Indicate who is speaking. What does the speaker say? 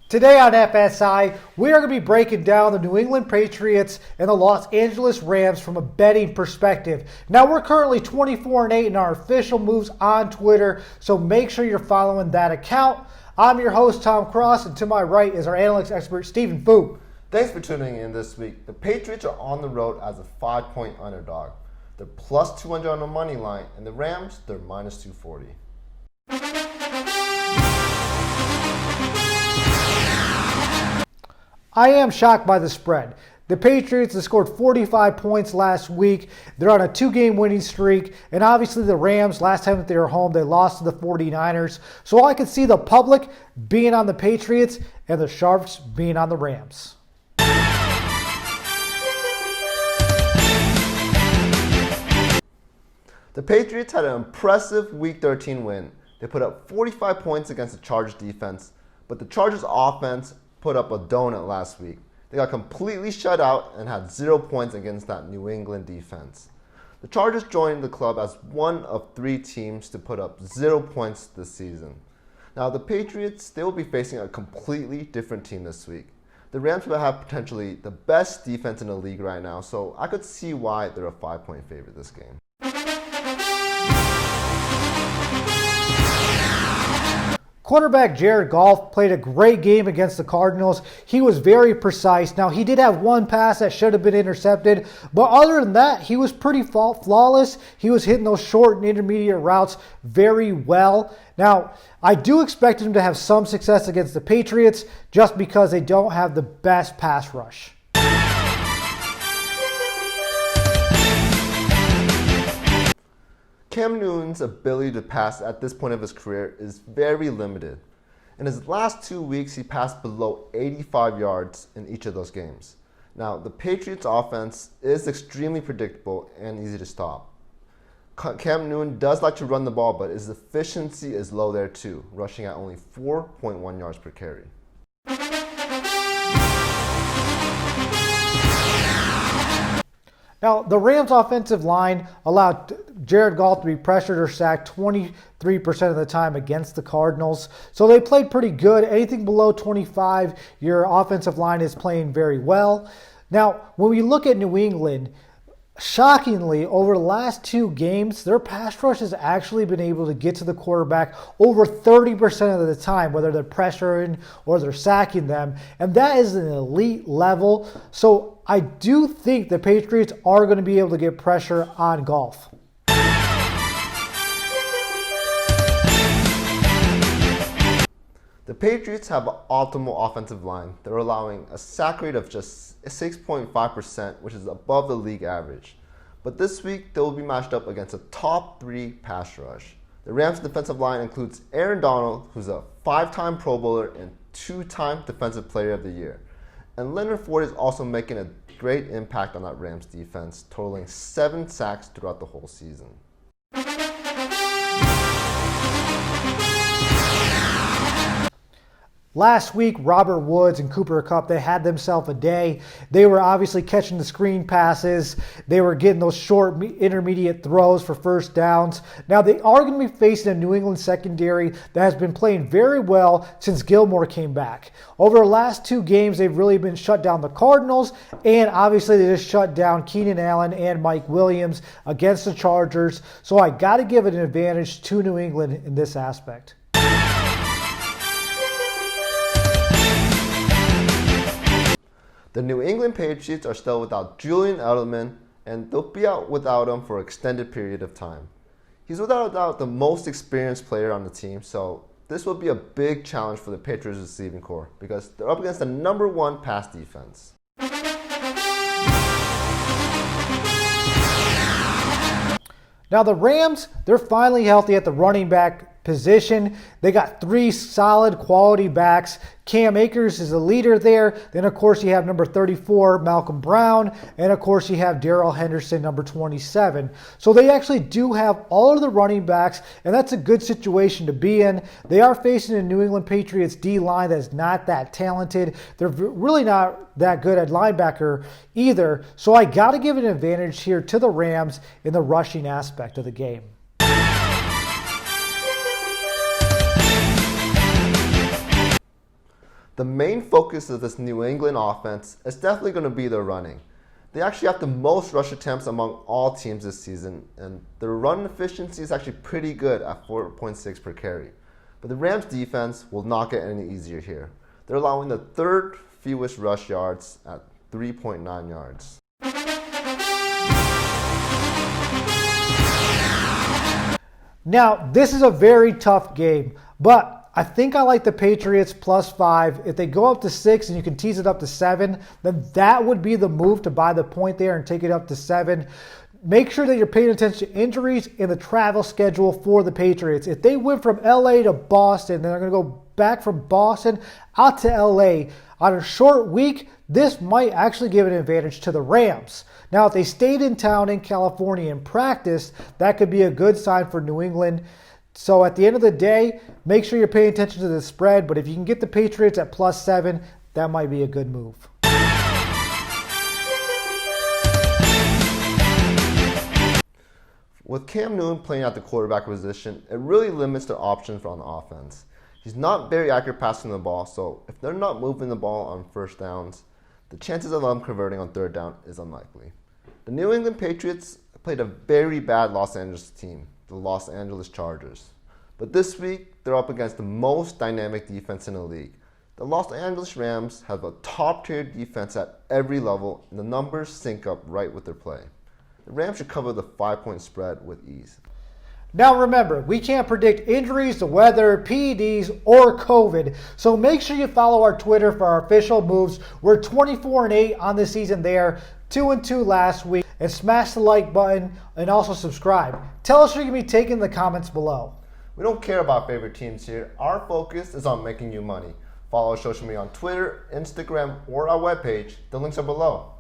Speaker 1: Today on FSI, we are going to be breaking down the New England Patriots and the Los Angeles Rams from a betting perspective. Now, we're currently 24-8 in our official moves on Twitter, so make sure you're following that account. I'm your host, Tom Cross, and to my right is our analytics expert, Stephen Fu.
Speaker 2: Thanks for tuning in this week. The Patriots are on the road as a 5-point underdog. They're plus 200 on the money line, and the Rams, they're minus 240.
Speaker 1: I am shocked by the spread. The Patriots have scored 45 points last week. They're on a 2-game winning streak. And obviously the Rams, last time that they were home, they lost to the 49ers. So I could see the public being on the Patriots and the Sharps being on the Rams.
Speaker 2: The Patriots had an impressive Week 13 win. They put up 45 points against the Chargers defense, but the Chargers offense put up a donut last week. They got completely shut out and had 0 points against that New England defense. The Chargers joined the club as one of 3 teams to put up 0 points this season. Now the Patriots, they will be facing a completely different team this week. The Rams will have potentially the best defense in the league right now, so I could see why they're a 5-point favorite this game.
Speaker 1: Quarterback Jared Goff played a great game against the Cardinals. He was very precise. Now, he did have one pass that should have been intercepted, but other than that, he was pretty flawless. He was hitting those short and intermediate routes very well. Now, I do expect him to have some success against the Patriots just because they don't have the best pass rush.
Speaker 2: Cam Newton's ability to pass at this point of his career is very limited. In his last 2 weeks, he passed below 85 yards in each of those games. Now, the Patriots' offense is extremely predictable and easy to stop. Cam Newton does like to run the ball, but his efficiency is low there too, rushing at only 4.1 yards per carry.
Speaker 1: Now, the Rams' offensive line allowed Jared Goff to be pressured or sacked 23% of the time against the Cardinals. So they played pretty good. Anything below 25, your offensive line is playing very well. Now, when we look at New England, shockingly, over the last 2 games, their pass rush has actually been able to get to the quarterback over 30% of the time, whether they're pressuring or they're sacking them. And that is an elite level. So I do think the Patriots are going to be able to get pressure on Goff.
Speaker 2: The Patriots have an optimal offensive line. They're allowing a sack rate of just 6.5%, which is above the league average. But this week, they will be matched up against a top 3 pass rush. The Rams' defensive line includes Aaron Donald, who's a 5-time Pro Bowler and 2-time Defensive Player of the Year. And Leonard Ford is also making a great impact on that Rams defense, totaling 7 sacks throughout the whole season.
Speaker 1: Last week, Robert Woods and Cooper Kupp, they had themselves a day. They were obviously catching the screen passes. They were getting those short, intermediate throws for first downs. Now, they are going to be facing a New England secondary that has been playing very well since Gilmore came back. Over the last 2 games, they've really been shut down the Cardinals, and obviously they just shut down Keenan Allen and Mike Williams against the Chargers. So I got to give it an advantage to New England in this aspect.
Speaker 2: The New England Patriots are still without Julian Edelman, and they'll be out without him for an extended period of time. He's without a doubt the most experienced player on the team, so this will be a big challenge for the Patriots receiving corps because they're up against the number 1 pass defense.
Speaker 1: Now the Rams, they're finally healthy at the running back position. They got 3 solid quality backs. Cam Akers is the leader there. Then, of course, you have number 34, Malcolm Brown. And, of course, you have Darrell Henderson, number 27. So they actually do have all of the running backs, and that's a good situation to be in. They are facing a New England Patriots D-line that's not that talented. They're really not that good at linebacker either. So I got to give an advantage here to the Rams in the rushing aspect of the game.
Speaker 2: The main focus of this New England offense is definitely going to be their running. They actually have the most rush attempts among all teams this season, and their run efficiency is actually pretty good at 4.6 per carry. But the Rams defense will not get any easier here. They're allowing the third fewest rush yards at 3.9 yards.
Speaker 1: Now, this is a very tough game, but I think I like the Patriots +5. If they go up to 6 and you can tease it up to 7, then that would be the move to buy the point there and take it up to 7. Make sure that you're paying attention to injuries and the travel schedule for the Patriots. If they went from LA to Boston, then they're going to go back from Boston out to LA on a short week, this might actually give an advantage to the Rams. Now, if they stayed in town in California and practiced, that could be a good sign for New England. So at the end of the day, make sure you're paying attention to the spread. But if you can get the Patriots at +7, that might be a good move.
Speaker 2: With Cam Newton playing at the quarterback position, it really limits their options on the offense. He's not very accurate passing the ball, so if they're not moving the ball on first downs, the chances of them converting on third down is unlikely. The New England Patriots played a very bad Los Angeles team, the Los Angeles Chargers. But this week, they're up against the most dynamic defense in the league. The Los Angeles Rams have a top-tier defense at every level, and the numbers sync up right with their play. The Rams should cover the 5-point spread with ease.
Speaker 1: Now remember, we can't predict injuries, the weather, PEDs, or COVID. So make sure you follow our Twitter for our official moves. We're 24-8 on the season there, 2-2 last week. And smash the like button and also subscribe. Tell us who you're going to be taking in the comments below.
Speaker 2: We don't care about favorite teams here. Our focus is on making you money. Follow our social media on Twitter, Instagram, or our webpage. The links are below.